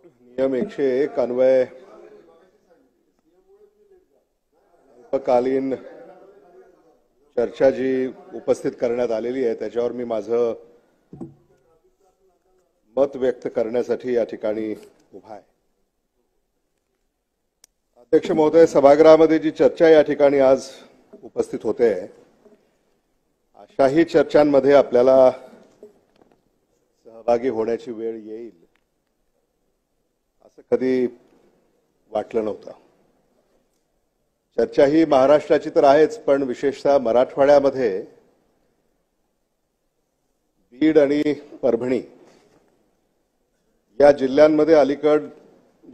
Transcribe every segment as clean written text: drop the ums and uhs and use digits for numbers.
नियम 101 अन्वय अल्पकालीन चर्चा जी उपस्थित करण्यात आलेली आहे त्याच्यावर मी माझं मत व्यक्त करण्यासाठी या ठिकाणी उभा आहे। अध्यक्ष महोदय, सभागृहामध्ये जी चर्चा या ठिकाणी आज उपस्थित होते अशाही चर्चांमध्ये आपल्याला सहभागी होण्याची वेळ येईल असं कधी वाटलं नव्हतं। चर्चा ही महाराष्ट्राची तर आहेच, पण विशेषतः मराठवाड्यामध्ये बीड आणि परभणी या जिल्ह्यांमध्ये अलीकड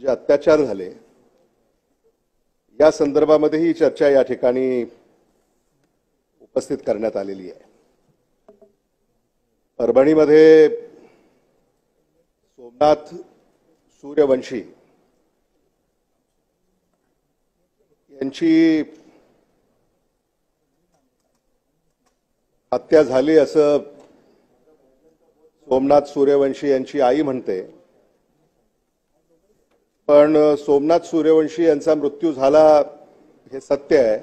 जे अत्याचार झाले या संदर्भामध्ये ही चर्चा या ठिकाणी उपस्थित करण्यात आलेली आहे। परभणीमध्ये सोमनाथ सूर्यवंशी यांची हत्या झाली असं सोमनाथ सूर्यवंशी यांची आई म्हणते, पण सोमनाथ सूर्यवंशी यांचा मृत्यू झाला हे सत्य आहे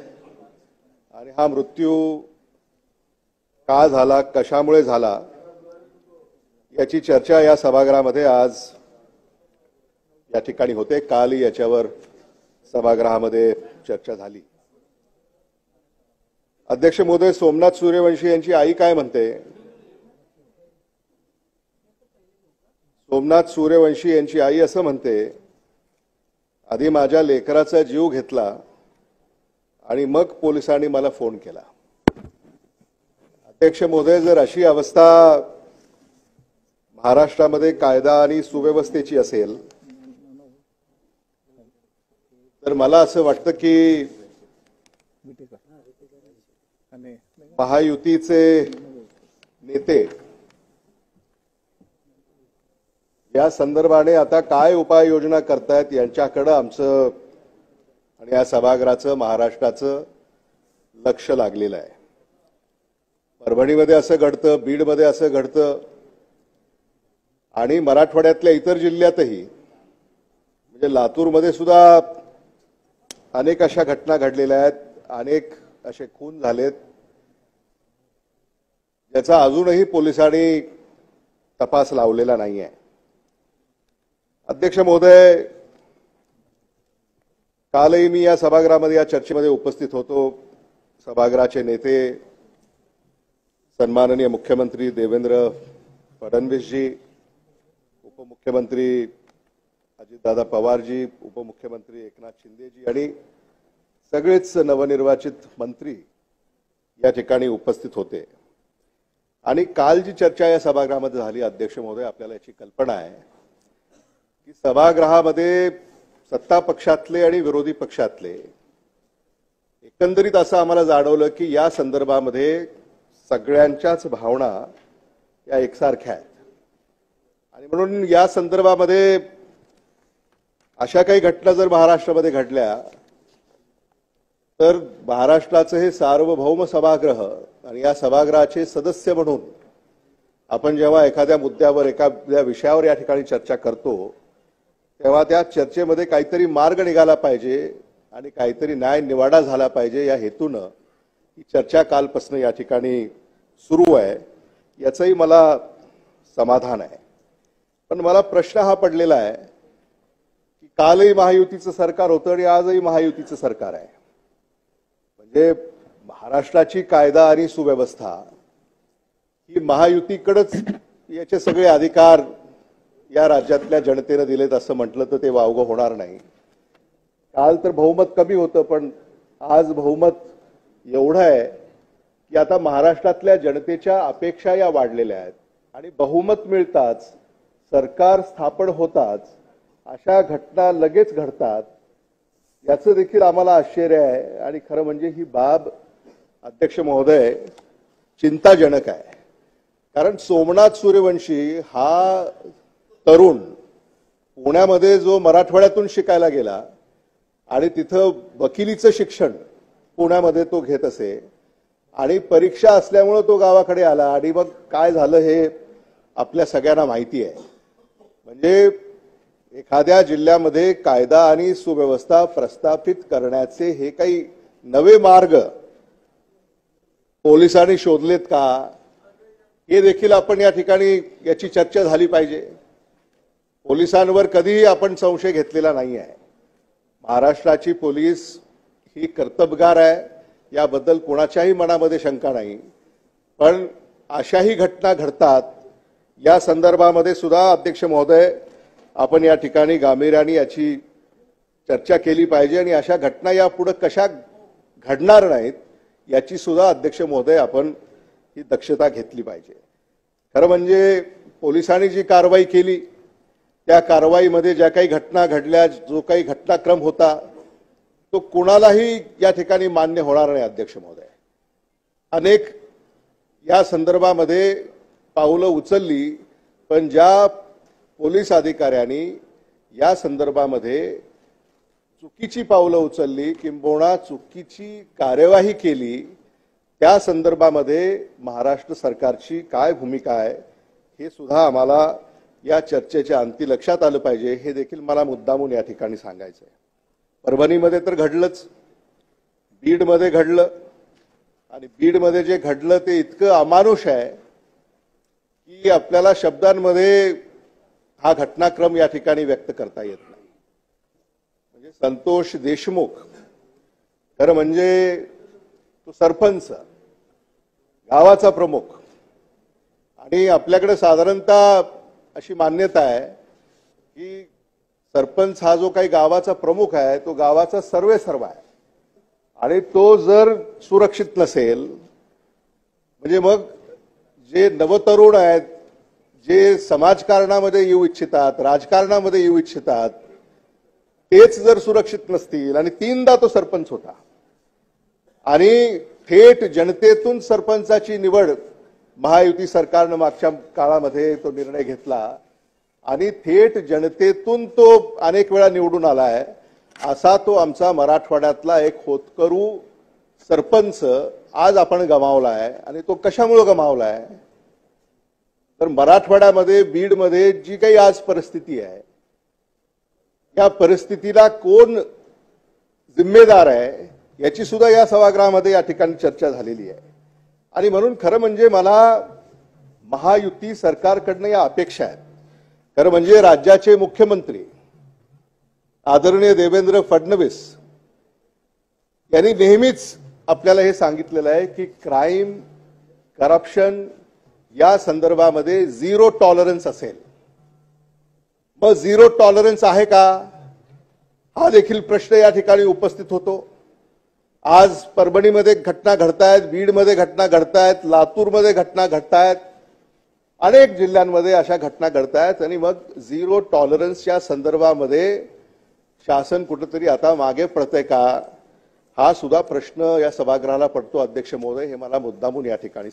आणि हा मृत्यू का झाला, कशामुळे झाला याची चर्चा या सभागृहामध्ये आज या ठिकाणी होते। काल याच्यावर सभागृहामध्ये चर्चा झाली। अध्यक्ष महोदय, सोमनाथ सूर्यवंशी यांची आई काय म्हणते? सोमनाथ सूर्यवंशी यांची आई असं म्हणते, आधी माझ्या लेकराचा जीव घेतला आणि मग पोलिसांनी मला फोन केला। अध्यक्ष महोदय, जर अशी अवस्था महाराष्ट्रामध्ये कायदा आणि सुव्यवस्थेची असेल तर मला असं वाटतं की महायुतीचे नेते या संदर्भाने आता काय उपाययोजना करतायत यांच्याकडे आमचं आणि या सभागृहाचं, महाराष्ट्राचं लक्ष लागलेलं आहे। परभणीमध्ये असं घडतं, बीडमध्ये असं घडतं आणि मराठवाड्यातल्या इतर जिल्ह्यातही, म्हणजे लातूरमध्ये सुद्धा अनेक अशा घटना घडलेल्या आहेत, अनेक असे खून झालेत ज्याचा अजूनही पोलिसांनी तपास लावलेला नाही आहे। अध्यक्ष महोदय, कालही मी या सभागृहामध्ये या चर्चेमध्ये उपस्थित होतो। सभागृहाचे नेते सन्माननीय मुख्यमंत्री देवेंद्र फडणवीसजी, उपमुख्यमंत्री अजितदादा पवारजी, उपमुख्यमंत्री एकनाथ शिंदेजी आणि सगळेच नवनिर्वाचित मंत्री या ठिकाणी उपस्थित होते। आणि काल जी चर्चा या सभागृहामध्ये झाली, अध्यक्ष महोदय, आपल्याला याची कल्पना आहे की सभागृहामध्ये सत्ता पक्षातले आणि विरोधी पक्षातले एकंदरीत असं आम्हाला जाणवलं की या संदर्भामध्ये सगळ्यांच्याच भावना या एकसारख्या आहेत आणि म्हणून या संदर्भामध्ये अशा काही घटना जर महाराष्ट्रामध्ये घडल्या तर महाराष्ट्राचं हे सार्वभौम सभागृह आणि या सभागृहाचे सदस्य म्हणून आपण जेव्हा एखाद्या मुद्द्यावर, एखाद्या विषयावर या ठिकाणी चर्चा करतो तेव्हा त्या चर्चेमध्ये काहीतरी मार्ग निघाला पाहिजे आणि काहीतरी न्याय निवाडा झाला पाहिजे या हेतूनं ही चर्चा कालपासून या ठिकाणी सुरू आहे, याचंही मला समाधान आहे। पण मला प्रश्न हा पडलेला आहे की कालही महायुतीचं सरकार होतं आणि आजही महायुतीचं सरकार आहे, म्हणजे महाराष्ट्राची कायदा आणि सुव्यवस्था ही महायुतीकडेच याचे सगळे अधिकार या राज्यातल्या जनतेने दिलेत असं म्हटलं तर ते वावगं होणार नाही। काल तर बहुमत कमी होतं, पण आज बहुमत एवढं आहे की आता महाराष्ट्रातल्या जनतेच्या अपेक्षा या वाढलेल्या आहेत आणि बहुमत मिळताच, सरकार स्थापन होताच अशा घटना लगेच घडतात, याचं देखील आम्हाला आश्चर्य आहे। आणि खरं म्हणजे ही बाब अध्यक्ष महोदय चिंताजनक आहे, कारण सोमनाथ सूर्यवंशी हा तरुण पुण्यामध्ये जो मराठवाड्यातून शिकायला गेला आणि तिथं वकिलीचं शिक्षण पुण्यामध्ये तो घेत असे आणि परीक्षा असल्यामुळे तो गावाकडे आला आणि मग काय झालं हे आपल्या सगळ्यांना माहिती आहे। म्हणजे एखाद्या जिल्ह्यामध्ये कायदा आणि सुव्यवस्था प्रस्थापित करण्याचे हे काही नवे मार्ग पोलिसांनी शोधलेत का, हे देखील आपण या ठिकाणी याची चर्चा झाली पाहिजे. पोलिसांवर कधीही आपण संशय घेतलेला नाही आहे. महाराष्ट्राची पोलीस ही कर्तबगार आहे, याबद्दल कोणाच्याही मनामध्ये शंका नाही. पण अशाही घटना घडतात, या संदर्भामध्ये सुद्धा अध्यक्ष महोदय आपण या ठिकाणी गांभीर्याने याची चर्चा केली पाहिजे आणि अशा घटना यापुढे कशा घडणार नाहीत याची सुद्धा अध्यक्ष महोदय आपण ही दक्षता घेतली पाहिजे. खरं म्हणजे पोलिसांनी जी कारवाई केली त्या कारवाईमध्ये ज्या काही घटना घडल्या, जो काही घटनाक्रम होता, तो कोणालाही या ठिकाणी मान्य होणार नाही. अध्यक्ष महोदय, अनेक या संदर्भामध्ये पावलं उचलली, पण ज्या पोलीस अधिकाऱ्यांनी या संदर्भामध्ये चुकीची पावलं उचलली किंबहुना चुकीची कार्यवाही केली, त्या संदर्भामध्ये महाराष्ट्र सरकारची काय भूमिका आहे हे सुद्धा आम्हाला या चर्चेच्या अंती लक्षात आलं पाहिजे. हे देखील मला मुद्दामून या ठिकाणी सांगायचं आहे. परभणीमध्ये तर घडलंच, बीडमध्ये घडलं, आणि बीडमध्ये जे घडलं ते इतकं अमानुष आहे की आपल्याला शब्दांमध्ये हा घटनाक्रम या ठिकाणी व्यक्त करता येत नाही. म्हणजे संतोष देशमुख, खरं म्हणजे तो सरपंच, गावाचा प्रमुख, आणि आपल्याकडे साधारणतः अशी मान्यता आहे की सरपंच हा जो काही गावाचा प्रमुख आहे तो गावाचा सर्वेसर्वा आहे, आणि तो जर सुरक्षित नसेल म्हणजे मग जे नवतरुण आहेत, जे समाजकारणामध्ये येऊ इच्छितात, राजकारणामध्ये येऊ इच्छितात, तेच जर सुरक्षित नसतील, आणि 3दा तो सरपंच होता, आणि थेट जनतेतून सरपंचाची निवड महायुती सरकारनं मागच्या काळामध्ये तो निर्णय घेतला, आणि थेट जनतेतून तो अनेक वेळा निवडून आलाय, असा तो आमचा मराठवाड्यातला एक होतकरू सरपंच आज आपण गमावलाय. आणि तो कशामुळे गमावलाय तर मराठवाड्यामध्ये, बीडमध्ये जी काही आज परिस्थिती आहे, या परिस्थितीला कोण जिम्मेदार आहे याची सुद्धा या सभागृहामध्ये या ठिकाणी चर्चा झालेली आहे. आणि म्हणून खरं म्हणजे मला महायुती सरकारकडनं या अपेक्षा आहेत. खरं म्हणजे राज्याचे मुख्यमंत्री आदरणीय देवेंद्र फडणवीस यांनी नेहमीच आपल्याला हे सांगितलेलं आहे की क्राईम, करप्शन या संदर्भामध्ये झिरो टॉलरन्स असेल. मग झिरो टॉलरन्स आहे का, हा देखील प्रश्न या ठिकाणी उपस्थित होतो. आज परभणीमध्ये घटना घडतायत, बीडमध्ये घटना घडतायत, लातूरमध्ये घटना घडतायत, अनेक जिल्ह्यांमध्ये अशा घटना घडतायत, आणि मग झिरो टॉलरन्सच्या संदर्भामध्ये शासन कुठेतरी आता मागे पडतंय का, हा सुद्धा प्रश्न या सभागृहाला पडतो. अध्यक्ष महोदय, हे मला मुद्दामून या ठिकाणी